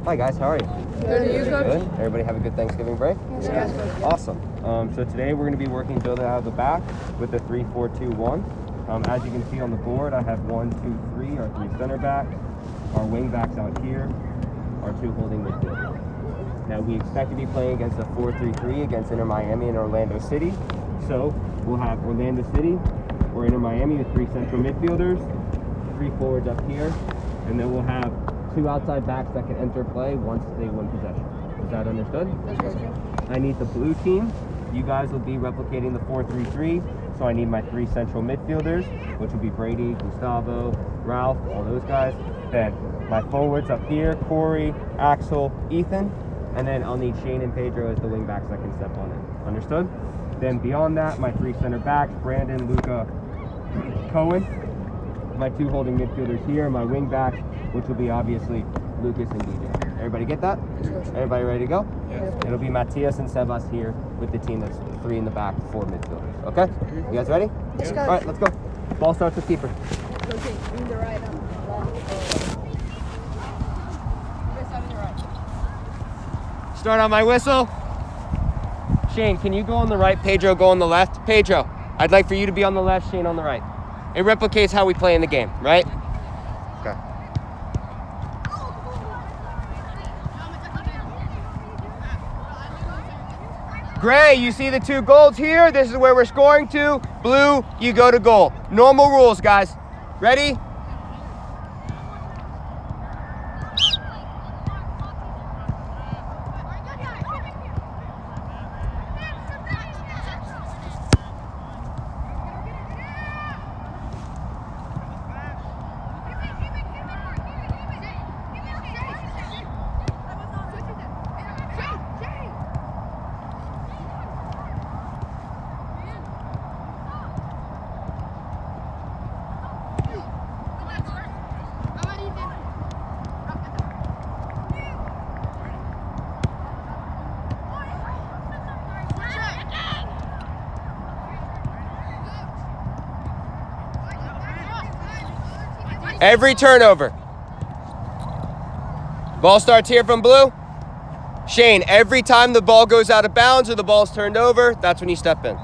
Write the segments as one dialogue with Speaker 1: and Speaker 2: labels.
Speaker 1: Hi guys, how are you?
Speaker 2: Good, you Coach?
Speaker 1: Good. Everybody have a good Thanksgiving break?
Speaker 2: Yes.
Speaker 1: Awesome. So today we're going to be working building out of the back with the 3-4-2-1. As you can see on the board, I have 1, 2, 3, our 3 center backs, our wing backs out here, our 2 holding midfielders. Now we expect to be playing against a 4-3-3 against Inter Miami and Orlando City. So we'll have Orlando City or Inter Miami with 3 central midfielders, 3 forwards up here, and then we'll have 2 outside backs that can enter play once they win possession. Is that understood? I need the blue team. You guys will be replicating the 4-3-3, so I need my 3 central midfielders, which will be Brady, Gustavo, Ralph, all those guys. Then my forwards up here, Corey, Axel, Ethan, and then I'll need Shane and Pedro as the wing backs that can step on in. Understood? Then beyond that, my 3 center backs, Brandon, Luca, Cohen. My 2 holding midfielders here, my wing backs, which will be obviously Lucas and DJ. Everybody get that? Everybody ready to go?
Speaker 2: Yes.
Speaker 1: It'll be Matthias and Sebas here with the team that's 3 in the back, 4 midfielders. Okay? You guys ready?
Speaker 2: Yes,
Speaker 1: All right, let's go. Ball starts with keeper.
Speaker 2: Okay, in the right arm.
Speaker 1: Start on my whistle. Shane, can you go on the right? Pedro, go on the left. Pedro, I'd like for you to be on the left, Shane on the right. It replicates how we play in the game, right? Okay. Gray, you see the 2 goals here? This is where we're scoring to. Blue, you go to goal. Normal rules, guys. Ready? Every turnover. Ball starts here from blue. Shane, every time the ball goes out of bounds or the ball's turned over, that's when you step in.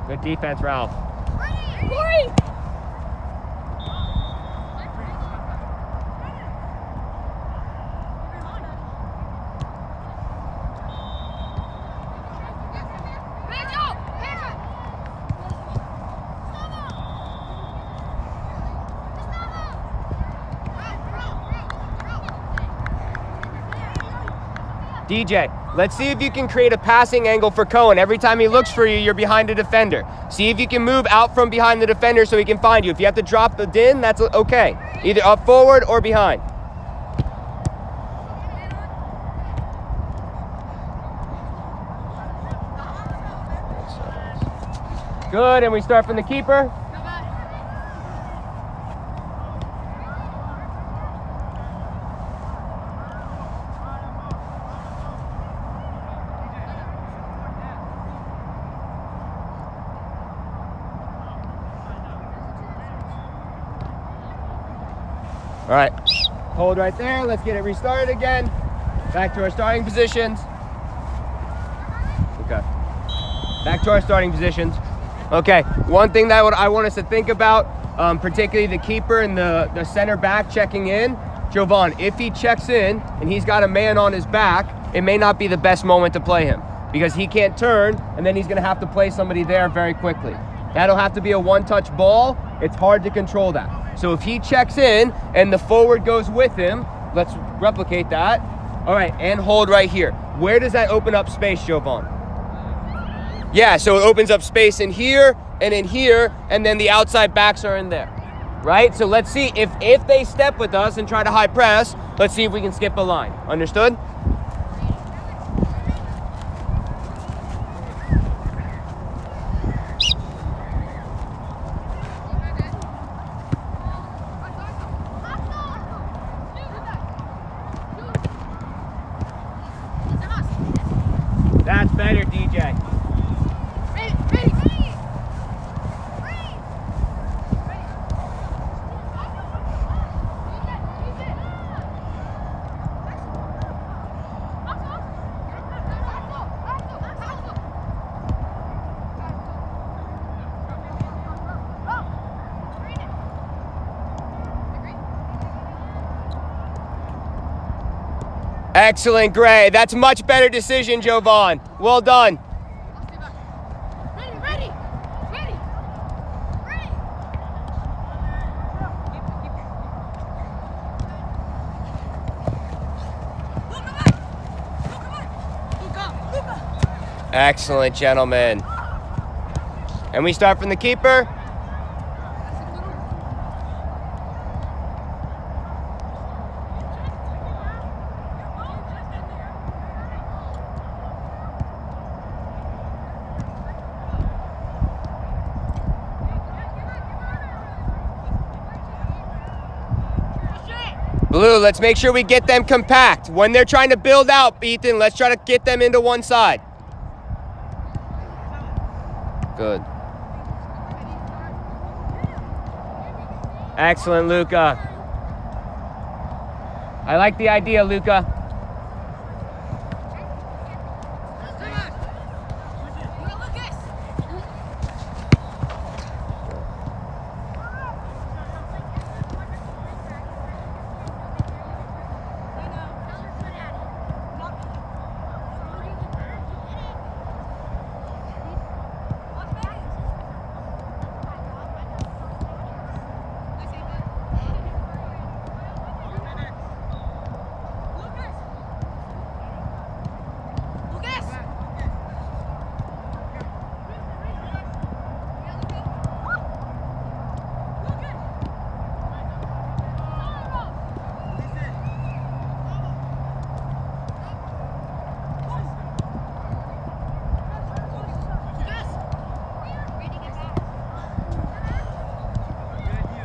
Speaker 1: Good defense, Ralph.
Speaker 2: Corey!
Speaker 1: DJ, let's see if you can create a passing angle for Cohen. Every time he looks for you, you're behind a defender. See if you can move out from behind the defender so he can find you. If you have to drop the din, that's okay. Either up forward or behind. Good, and we start from the keeper. All right, hold right there. Let's get it restarted again. Back to our starting positions. Okay, back to our starting positions. Okay, one thing that I want us to think about, particularly the keeper and the center back checking in. Jovan, if he checks in and he's got a man on his back, it may not be the best moment to play him because he can't turn and then he's gonna have to play somebody there very quickly. That'll have to be a one-touch ball. It's hard to control that. So if he checks in and the forward goes with him, let's replicate that. All right, and hold right here. Where does that open up space, Jovan? Yeah, so it opens up space in here, and then the outside backs are in there. right? So let's see if they step with us and try to high press, let's see if we can skip a line. Understood? That's better, DJ. Excellent, Gray. That's a much better decision, Jovan. Well done.
Speaker 2: Ready.
Speaker 1: Excellent, gentlemen. And we start from the keeper. Blue, let's make sure we get them compact. When they're trying to build out, Ethan, let's try to get them into one side. Good. Excellent, Luca. I like the idea, Luca.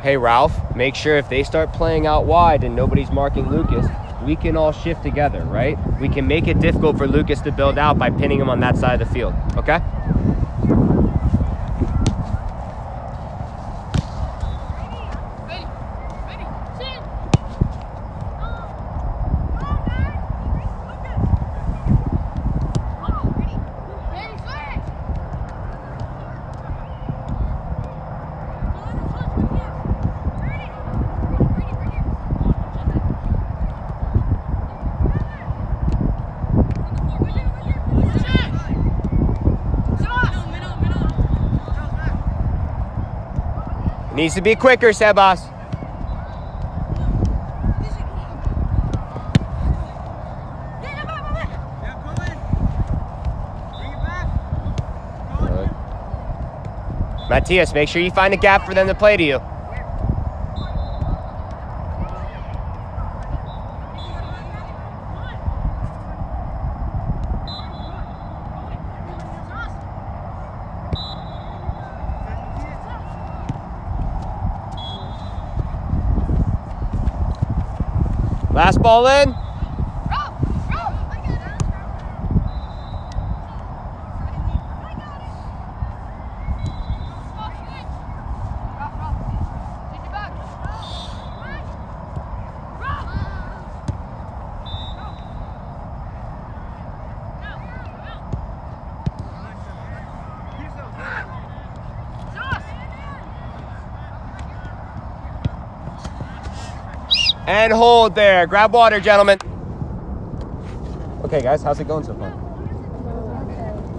Speaker 1: Hey, Ralph, make sure if they start playing out wide and nobody's marking Lucas, we can all shift together, right? We can make it difficult for Lucas to build out by pinning him on that side of the field, okay? Needs to be quicker, Sebas. Good. Matthias, make sure you find a gap for them to play to you. Last ball in. And hold there. Grab water, gentlemen. Okay, guys, how's it going so far?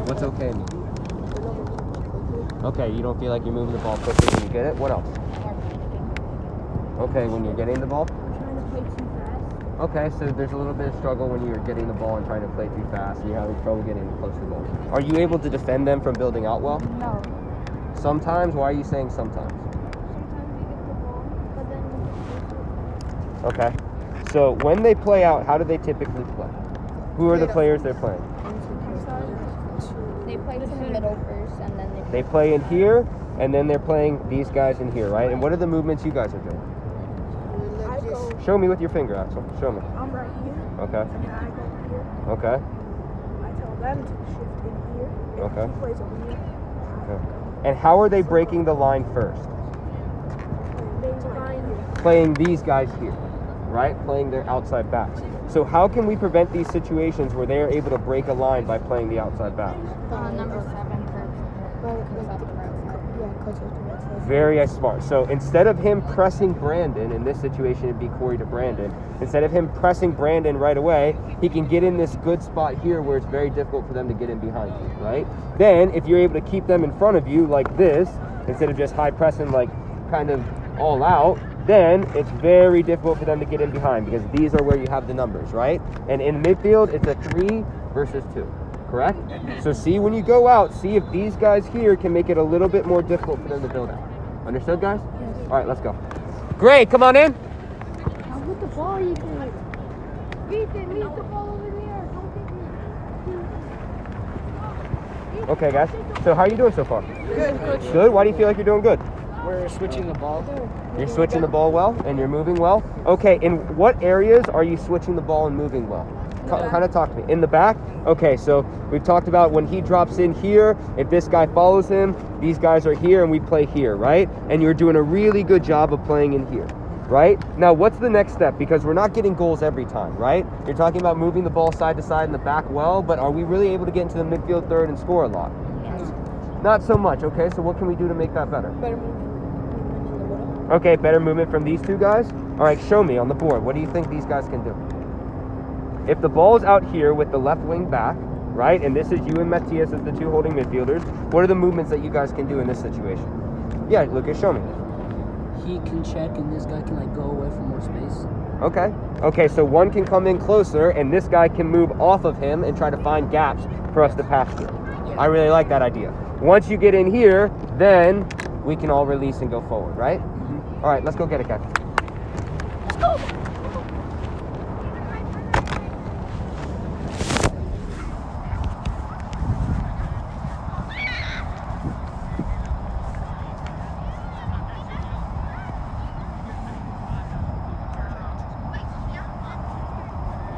Speaker 1: What's okay mean? Okay, you don't feel like you're moving the ball quickly when you get it? What else? Okay, when you're getting the ball? Okay, so there's a little bit of struggle when you're getting the ball and trying to play too fast, and you're having trouble getting close to the goal. Are you able to defend them from building out well?
Speaker 2: No.
Speaker 1: Sometimes? Why are you saying sometimes?
Speaker 2: Sometimes we get the ball
Speaker 1: Okay. So when they play out, how do they typically play? Who are the players they're playing?
Speaker 2: They play to the middle first, and then
Speaker 1: They play in here, and then they're playing these guys in here, right? And what are the movements you guys are doing?
Speaker 2: I go.
Speaker 1: Show me with your finger, Axel. Show me.
Speaker 2: I'm right here.
Speaker 1: Okay.
Speaker 2: And then I go here.
Speaker 1: Okay.
Speaker 2: I tell them to shift in here. If
Speaker 1: Okay.
Speaker 2: he plays over here.
Speaker 1: Okay. And how are they breaking the line first? Playing these guys here, right? Playing their outside backs. So how can we prevent these situations where they are able to break a line by playing the outside backs?
Speaker 2: Number 7.
Speaker 1: Very smart. So instead of him pressing Brandon, in this situation it'd be Corey to Brandon, instead of him pressing Brandon right away, he can get in this good spot here where it's very difficult for them to get in behind you, right? Then if you're able to keep them in front of you like this, instead of just high pressing like kind of all out, then it's very difficult for them to get in behind because these are where you have the numbers, right? And in midfield, it's a 3 versus 2, correct? So see when you go out, see if these guys here can make it a little bit more difficult for them to build out. Understood, guys?
Speaker 2: Yes.
Speaker 1: All right, let's go. Great, come on in.
Speaker 2: How with the ball, Ethan? Ethan, leave the ball over there. Don't
Speaker 1: Okay, guys. So how are you doing so far?
Speaker 2: Good, coach.
Speaker 1: Good? Why do you feel like you're doing good?
Speaker 3: We're switching the ball.
Speaker 1: You're switching the ball well and you're moving well? Okay, in what areas are you switching the ball and moving well? Kind of talk to me. In the back? Okay, so we've talked about when he drops in here, if this guy follows him, these guys are here and we play here, right? And you're doing a really good job of playing in here, right? Now, what's the next step? Because we're not getting goals every time, right? You're talking about moving the ball side to side in the back well, but are we really able to get into the midfield third and score a lot? Not so much, okay? So what can we do to make that better?
Speaker 2: Better movement in the middle.
Speaker 1: Okay, better movement from these two guys? All right, show me on the board. What do you think these guys can do? If the ball's out here with the left wing back, right, and this is you and Matthias as the two holding midfielders, what are the movements that you guys can do in this situation? Yeah, Lucas, show me.
Speaker 3: He can check and this guy can like go away for more space.
Speaker 1: Okay. Okay, so one can come in closer and this guy can move off of him and try to find gaps for us to pass through.
Speaker 3: Yeah.
Speaker 1: I really like that idea. Once you get in here, then we can all release and go forward, right? All right, let's go get it, guys.
Speaker 2: Let's go.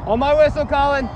Speaker 1: On my whistle, Colin.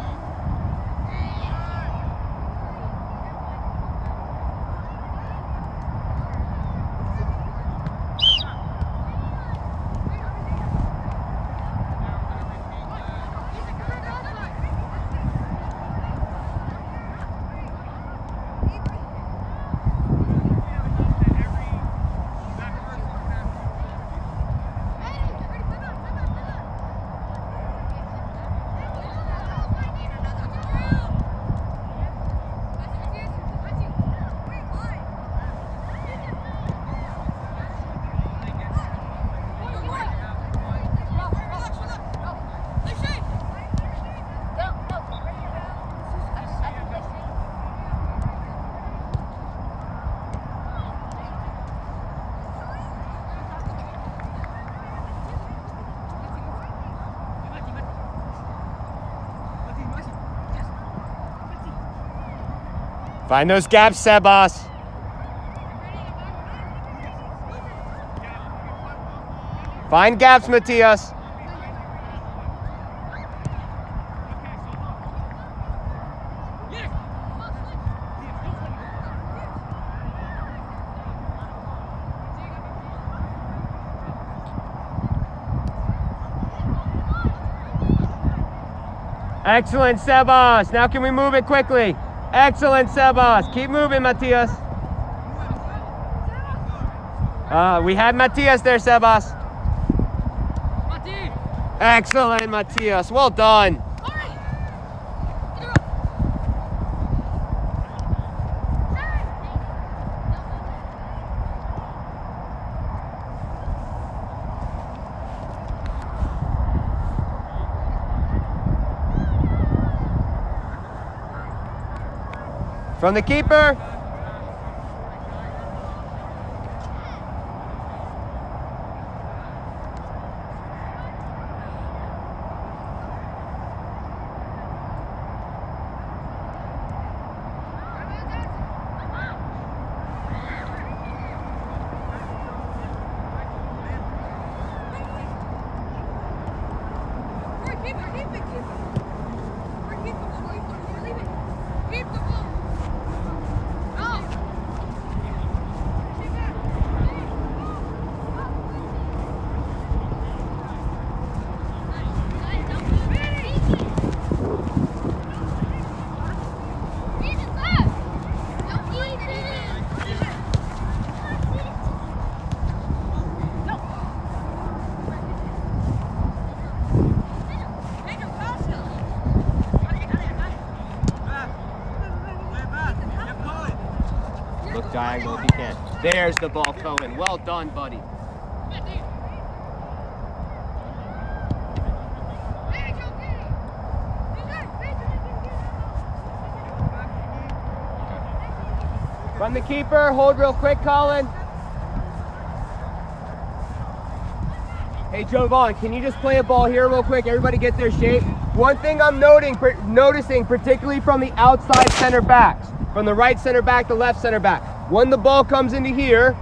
Speaker 1: Find those gaps, Sebas. Find gaps, Matthias. Excellent, Sebas. Now can we move it quickly? Excellent, Sebas. Keep moving, Matthias. We had Matthias there, Sebas. Excellent, Matthias. Well done. From the keeper. diagonal if you can. There's the ball, Cohen. Well done, buddy. Run the keeper. Hold real quick, Colin. Hey, Jovan, can you just play a ball here real quick? Everybody get their shape. One thing I'm noticing, particularly from the outside center backs, from the right center back to left center back, when the ball comes into here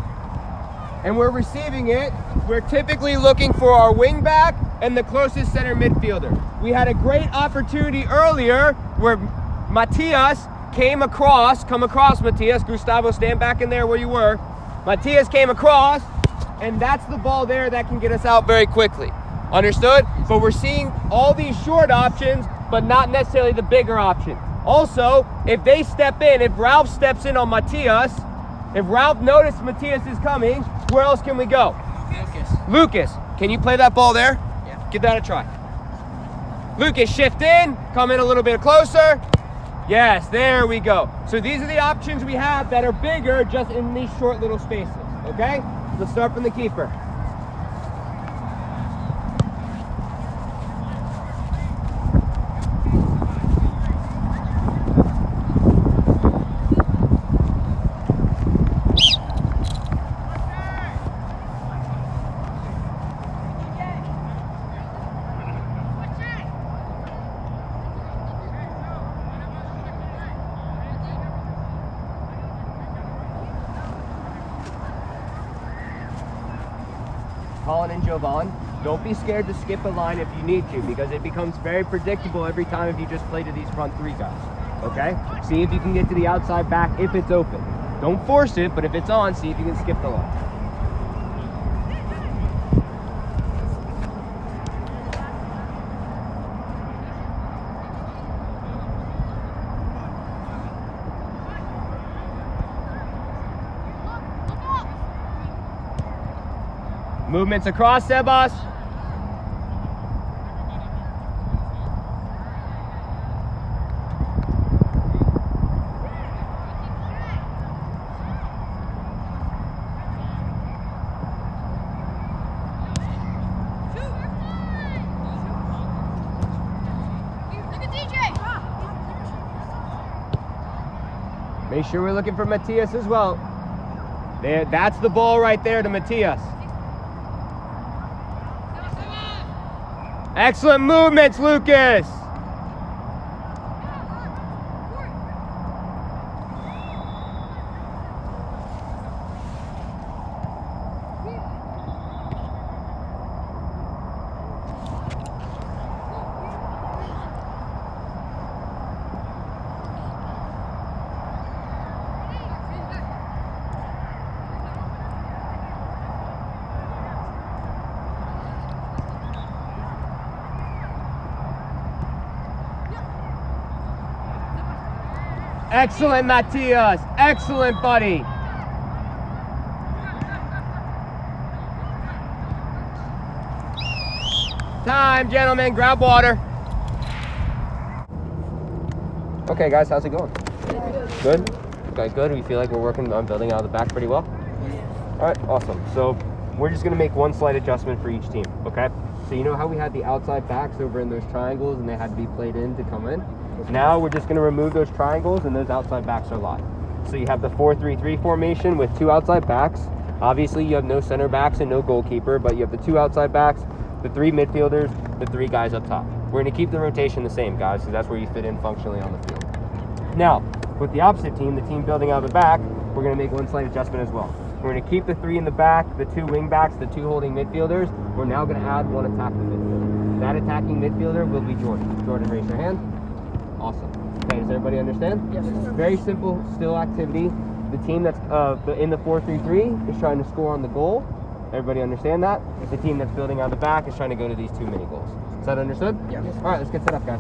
Speaker 1: and we're receiving it, we're typically looking for our wing back and the closest center midfielder. We had a great opportunity earlier where Matias come across, Matias. Gustavo, stand back in there where you were. Matias came across, and that's the ball there that can get us out very quickly. Understood? But we're seeing all these short options, but not necessarily the bigger option. Also, if they step in, if Ralph steps in on Matias, if Ralph noticed Matias is coming, where else can we go? Lucas, can you play that ball there? Yeah. Give that a try. Lucas, shift in, come in a little bit closer. Yes, there we go. So these are the options we have that are bigger just in these short little spaces, okay? Let's start from the keeper. Colin and Jovan, don't be scared to skip a line if you need to, because it becomes very predictable every time if you just play to these front three guys, okay? See if you can get to the outside back if it's open. Don't force it, but if it's on, see if you can skip the line. Movements across, Sebas. Make sure we're looking for Matias as well. There, that's the ball right there to Matias. Excellent movements, Lucas. Excellent, Matias. Excellent, buddy. Time, gentlemen. Grab water. Okay, guys, how's it going? Good? Okay, good. We feel like we're working on building out of the back pretty well? All right, awesome. So we're just going to make one slight adjustment for each team, okay? So you know how we had the outside backs over in those triangles and they had to be played in to come in? Now we're just going to remove those triangles and those outside backs are live. So you have the 4-3-3 formation with two outside backs. Obviously you have no center backs and no goalkeeper, but you have the two outside backs, the three midfielders, the three guys up top. We're going to keep the rotation the same, guys, because that's where you fit in functionally on the field. Now, with the opposite team, the team building out of the back, we're going to make one slight adjustment as well. We're going to keep the three in the back, the two wing backs, the two holding midfielders. We're now going to add one attacking midfielder. That attacking midfielder will be Jordan. Jordan, raise your hand. Awesome. Okay, does everybody understand? Yes. Very simple, still activity. The team that's in the 4-3-3 is trying to score on the goal. Everybody understand that? The team that's building out the back is trying to go to these two mini goals. Is that understood? Yes. All right, let's get set up, guys.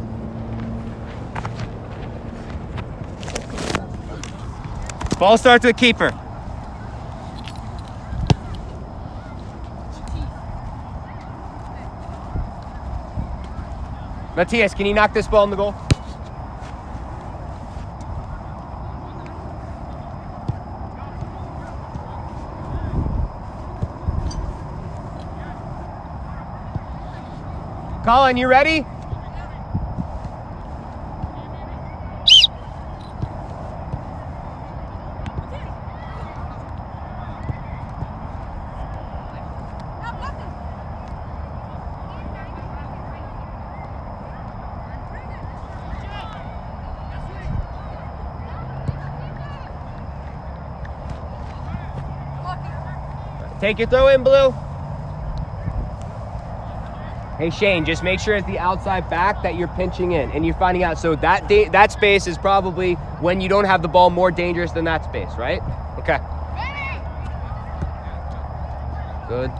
Speaker 1: Ball starts with keeper. Matias, can you knock this ball in the goal? Colin, you ready? Take your throw in, Blue. Hey, Shane, just make sure it's the outside back that you're pinching in and you're finding out. So that space is probably, when you don't have the ball, more dangerous than that space, right? Okay. Good.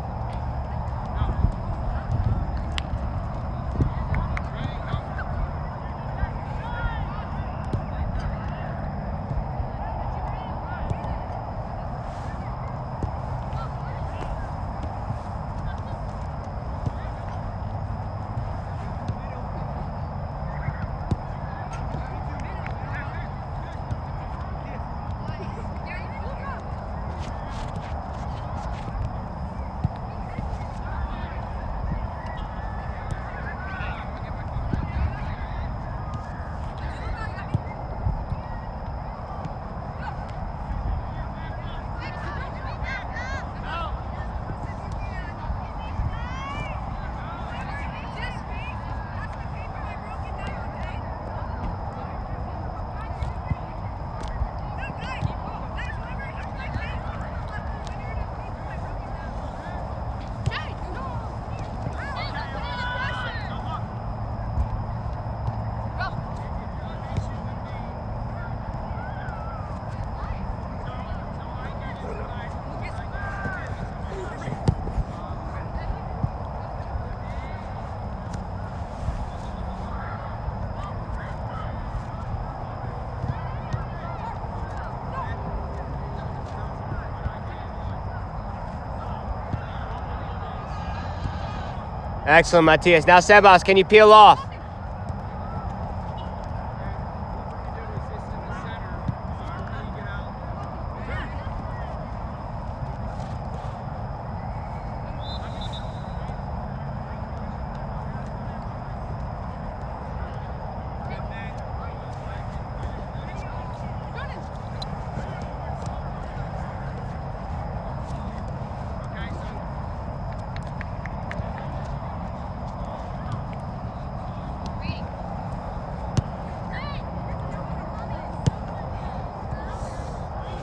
Speaker 1: Excellent, Matthias. Now, Sebas, can you peel off?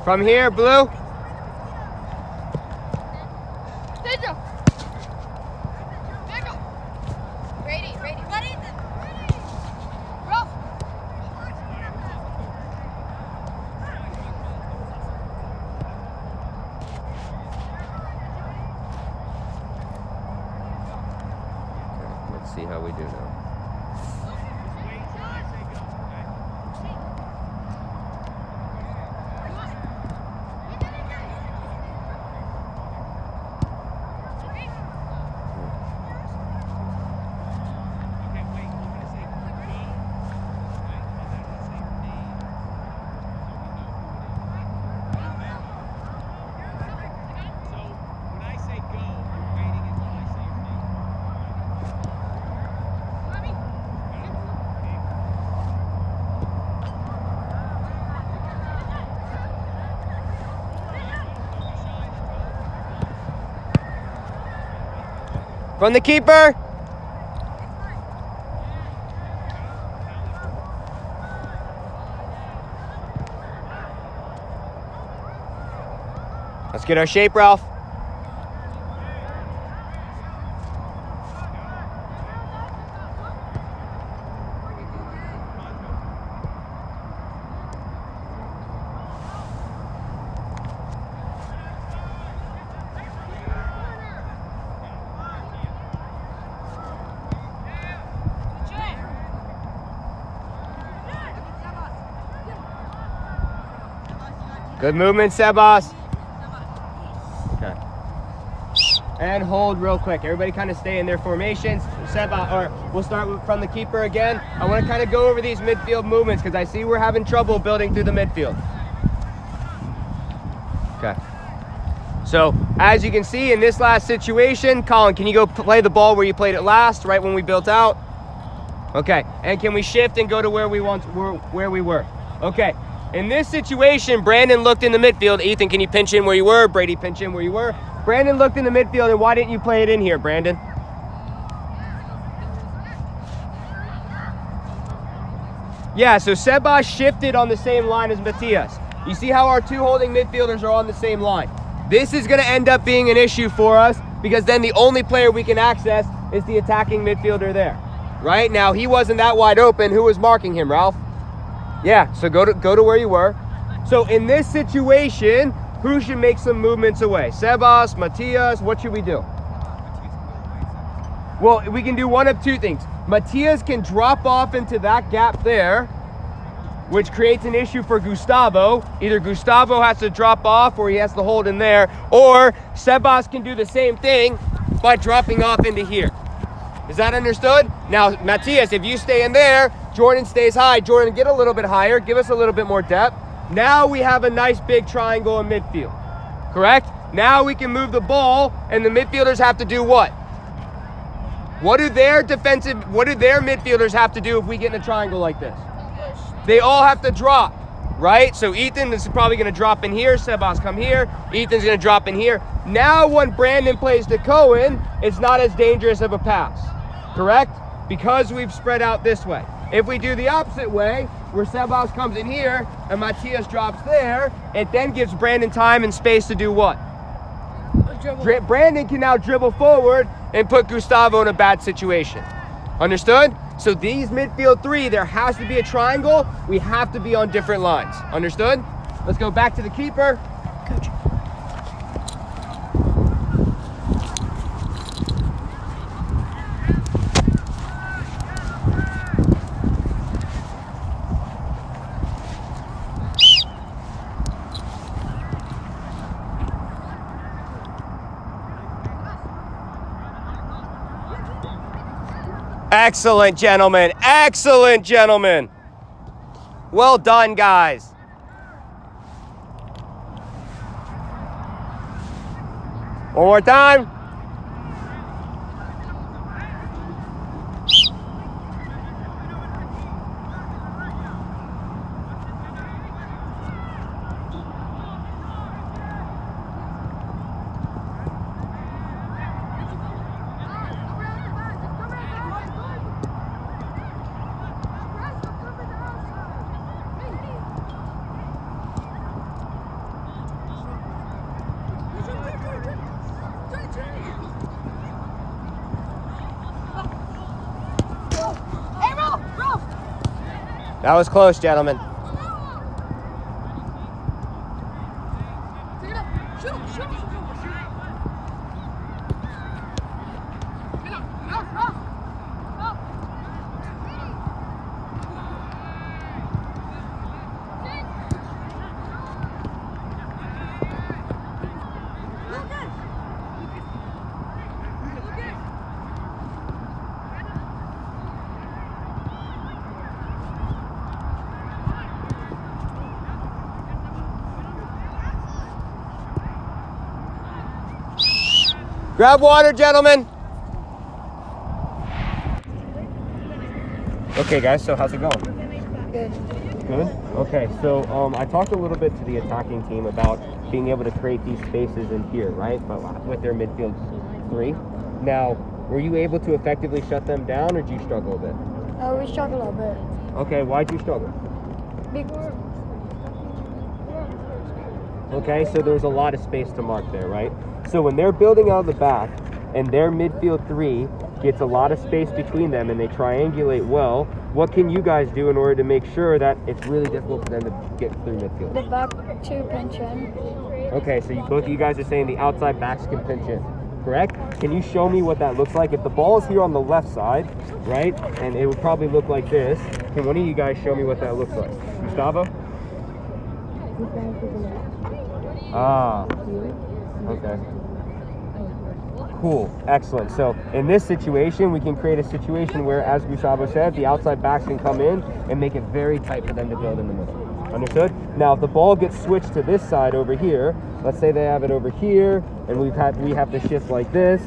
Speaker 1: From here, Blue. Let's see how we do now. From the keeper. Let's get our shape, Ralph. Good movement, Sebas. Okay. And hold real quick. Everybody kind of stay in their formations. Sebas, or we'll start from the keeper again. I want to kind of go over these midfield movements because I see we're having trouble building through the midfield. Okay. So as you can see in this last situation, Colin, can you go play the ball where you played it last, right when we built out? Okay, and can we shift and go to where we were? Okay, in this situation, Brandon looked in the midfield. Ethan, can you pinch in where you were? Brady, pinch in where you were. Brandon looked in the midfield, and why didn't you play it in here, Brandon? Yeah, so Sebas shifted on the same line as Matias. You see how our two holding midfielders are on the same line. This is going to end up being an issue for us because then the only player we can access is the attacking midfielder there. Right? Now, he wasn't that wide open. Who was marking him, Ralph? Yeah, so go to where you were. So in this situation, who should make some movements away? Sebas, Matias, what should we do? Well, we can do one of two things. Matias can drop off into that gap there, which creates an issue for Gustavo. Either Gustavo has to drop off or he has to hold in there, or Sebas can do the same thing by dropping off into here. Is that understood? Now, Matias, if you stay in there, Jordan stays high. Jordan, get a little bit higher. Give us a little bit more depth. Now we have a nice big triangle in midfield, correct? Now we can move the ball, and the midfielders have to do what? What do their midfielders have to do if we get in a triangle like this? They all have to drop, right? So Ethan is probably going to drop in here. Sebas come here. Ethan's going to drop in here. Now when Brandon plays to Cohen, it's not as dangerous of a pass, correct? Because we've spread out this way. If we do the opposite way, where Sebas comes in here and Matias drops there, it then gives Brandon time and space to do what? Brandon can now dribble forward and put Gustavo in a bad situation. Understood? So these midfield three, there has to be a triangle. We have to be on different lines. Understood? Let's go back to the keeper.
Speaker 2: Coach.
Speaker 1: Excellent, gentlemen. Excellent, gentlemen. Well done, guys. One more time. That was close, gentlemen. Grab water, gentlemen. Okay, guys, so how's it going?
Speaker 2: Good.
Speaker 1: Good? Okay, so I talked a little bit to the attacking team about being able to create these spaces in here, right? But with their midfield three. Now, were you able to effectively shut them down, or did you struggle a bit?
Speaker 2: We struggled a bit.
Speaker 1: Okay, why'd you struggle? Okay, so there's a lot of space to mark there, right? So when they're building out of the back and their midfield three gets a lot of space between them and they triangulate well, what can you guys do in order to make sure that it's really difficult for them to get through midfield?
Speaker 2: The back two pinch in.
Speaker 1: Okay, so both of you guys are saying the outside backs can pinch in, correct? Can you show me what that looks like? If the ball is here on the left side, right, and it would probably look like this, can one of you guys show me what that looks like? Gustavo? Ah, okay. Cool, excellent. So in this situation, we can create a situation where, as Gustavo said, the outside backs can come in and make it very tight for them to build in the middle. Understood? Now, if the ball gets switched to this side over here, let's say they have it over here, and we have to shift like this.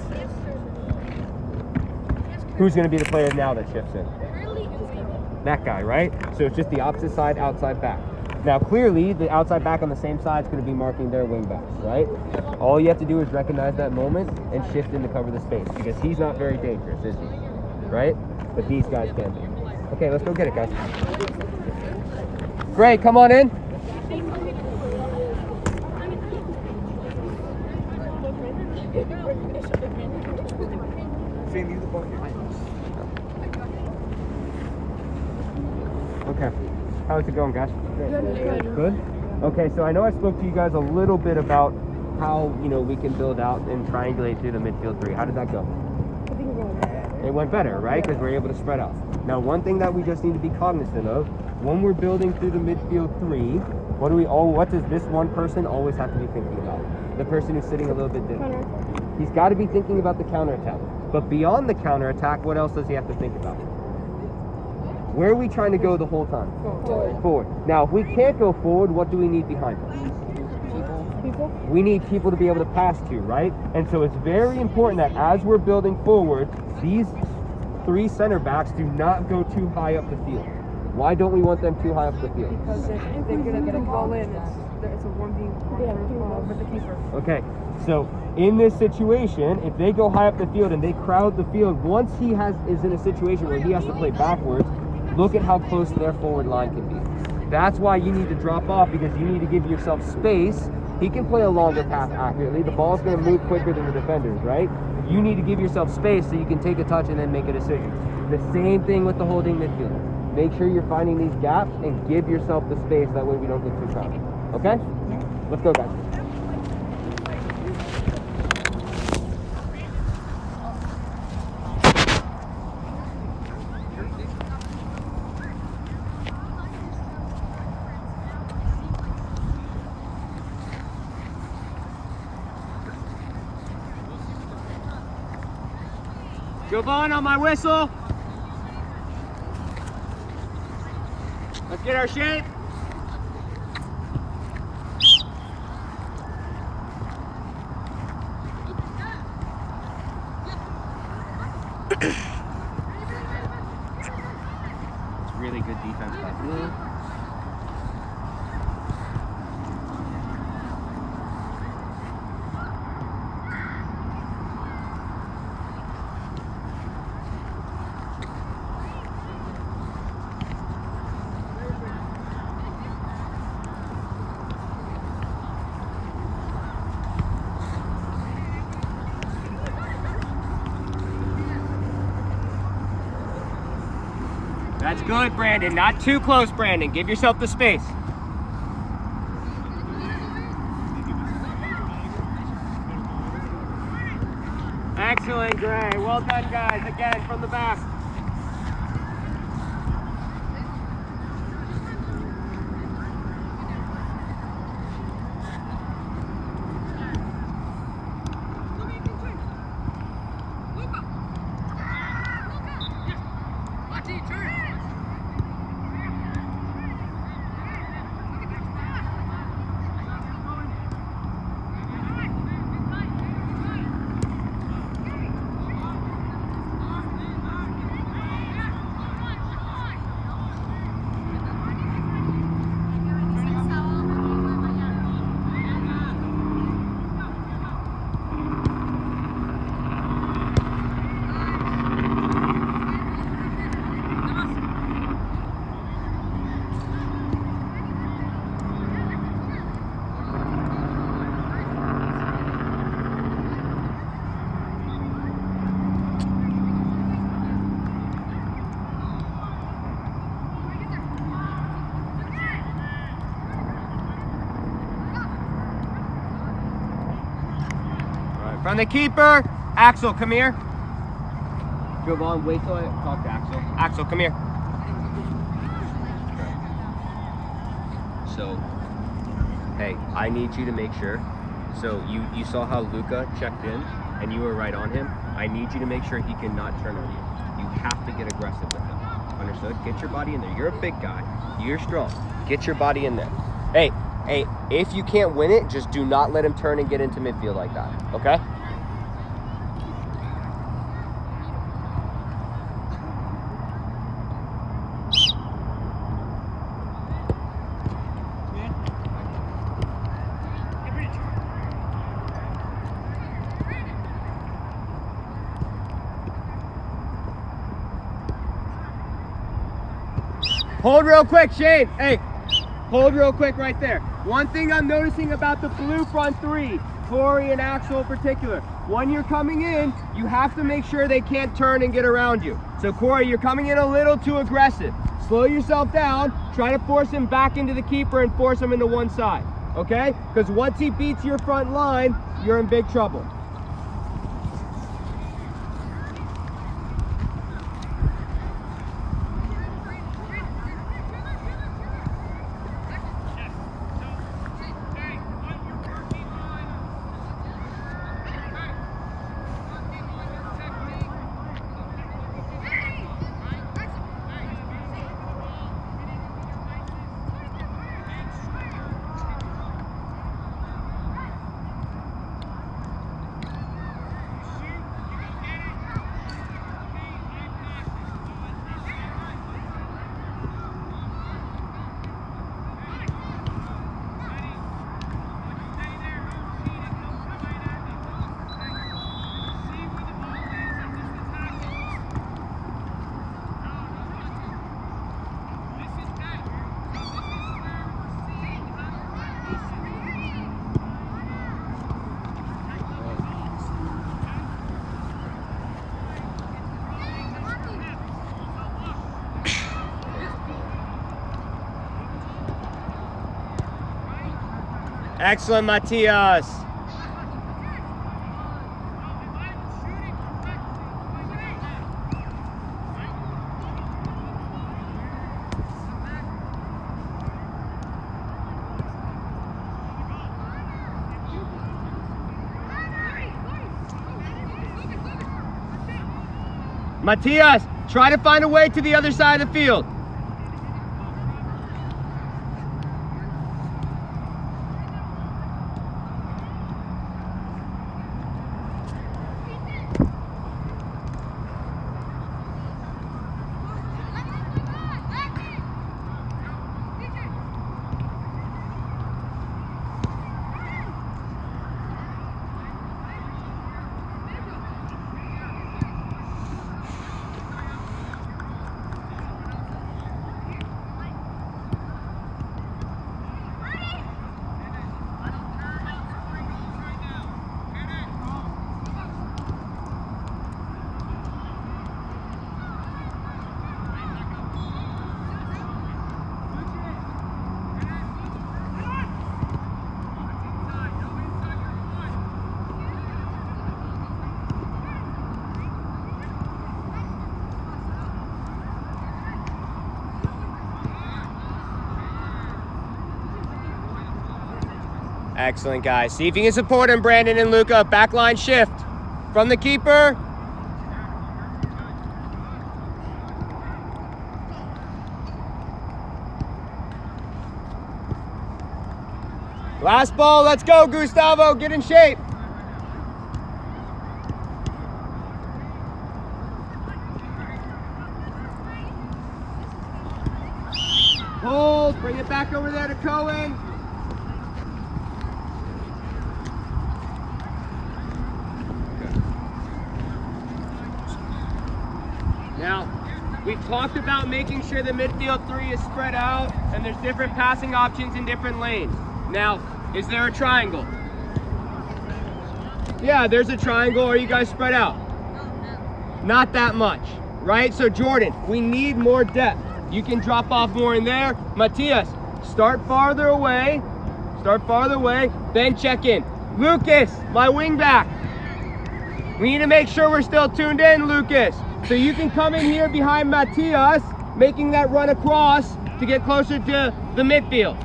Speaker 1: Who's going to be the player now that shifts in? That guy, right? So it's just the opposite side, outside back. Now, clearly, the outside back on the same side is going to be marking their wing backs, right? All you have to do is recognize that moment and shift in to cover the space, because he's not very dangerous, is he? Right? But these guys can be. Okay, let's go get it, guys. Great, come on in. Okay, how's it going, guys? Good. Okay, so I know I spoke to you guys a little bit about how, you know, we can build out and triangulate through the midfield three. How did that go? It went better, right? Because we're able to spread out. Now, one thing that we just need to be cognizant of, when we're building through the midfield three, what does this one person always have to be thinking about? The person who's sitting a little bit different. He's got to be thinking about the counterattack. But beyond the counterattack, what else does he have to think about? Where are we trying to go the whole time? Forward. Now, if we can't go forward, what do we need behind us? People. We need people to be able to pass to, right? And so it's very important that as we're building forward, these three center backs do not go too high up the field. Why don't we want them too high up the field?
Speaker 4: Because if they're going to get a ball in, it's a 1v1 with the keeper.
Speaker 1: Okay, so in this situation, if they go high up the field and they crowd the field, once he is in a situation where he has to play backwards, look at how close their forward line can be. That's why you need to drop off, because you need to give yourself space. He can play a longer pass accurately. The ball's going to move quicker than the defenders, right? You need to give yourself space so you can take a touch and then make a decision. The same thing with the holding midfielder. Make sure you're finding these gaps and give yourself the space. That way we don't get too crowded. Okay? Let's go, guys. Jovan on my whistle. Let's get our shape. It's really good defense, guys. That's good, Brandon. Not too close, Brandon. Give yourself the space. Excellent, Gray. Well done, guys. Again, from the back. From the keeper, Axel, come here. Jovan, wait till I talk to Axel. Axel, come here. So, hey, I need you to make sure. So you saw how Luca checked in and you were right on him. I need you to make sure he cannot turn on you. You have to get aggressive with him. Understood? Get your body in there. You're a big guy. You're strong. Get your body in there. Hey, if you can't win it, just do not let him turn and get into midfield like that, okay? Hold real quick, Shane. Hey, hold real quick right there. One thing I'm noticing about the blue front three, Corey and Axel in particular, when you're coming in, you have to make sure they can't turn and get around you. So Corey, you're coming in a little too aggressive. Slow yourself down, try to force him back into the keeper and force him into one side, okay? Because once he beats your front line, you're in big trouble. Excellent, Matias. Matias, try to find a way to the other side of the field. Excellent, guys. See if you can support him, Brandon and Luca. Backline shift from the keeper. Last ball, let's go, Gustavo. Get in shape. Hold, bring it back over there to Cohen. Now, we talked about making sure the midfield three is spread out and there's different passing options in different lanes. Now, is there a triangle? Yeah, there's a triangle. Are you guys spread out? Not that much, right? So Jordan, we need more depth. You can drop off more in there. Matias, start farther away, then check in. Lucas, my wing back. We need to make sure we're still tuned in, Lucas. So you can come in here behind Matias, making that run across to get closer to the midfield.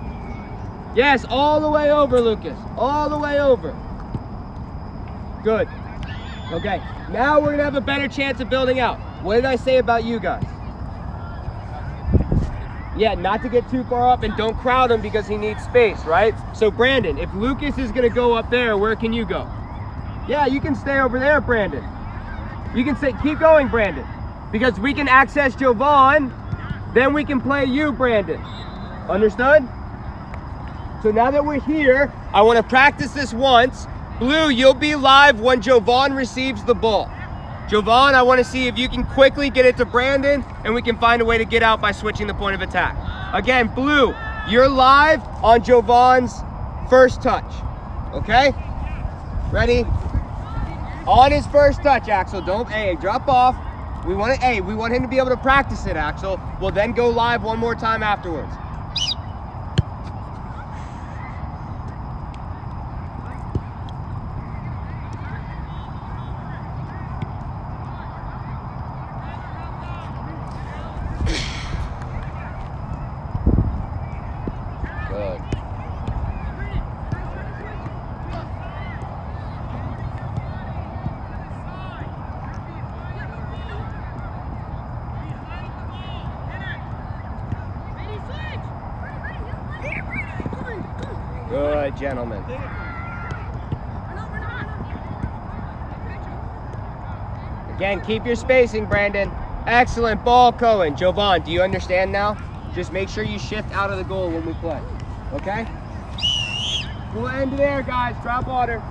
Speaker 1: Yes, all the way over, Lucas. All the way over. Good. Okay, now we're gonna have a better chance of building out. What did I say about you guys? Yeah, not to get too far up, and don't crowd him because he needs space, right? So Brandon, if Lucas is gonna go up there, where can you go? Yeah, you can stay over there, Brandon. You can say, keep going, Brandon. Because we can access Jovan, then we can play you, Brandon. Understood? So now that we're here, I wanna practice this once. Blue, you'll be live when Jovan receives the ball. Jovan, I want to see if you can quickly get it to Brandon and we can find a way to get out by switching the point of attack. Again, Blue, you're live on Jovan's first touch. Okay? Ready? On his first touch, Axel. Don't drop off. We want him to be able to practice it, Axel. We'll then go live one more time afterwards. Good. Good, gentlemen. Again, keep your spacing, Brandon. Excellent ball, Cohen. Jovan, do you understand now? Just make sure you shift out of the goal when we play. Okay? We'll end there, guys. Drop water.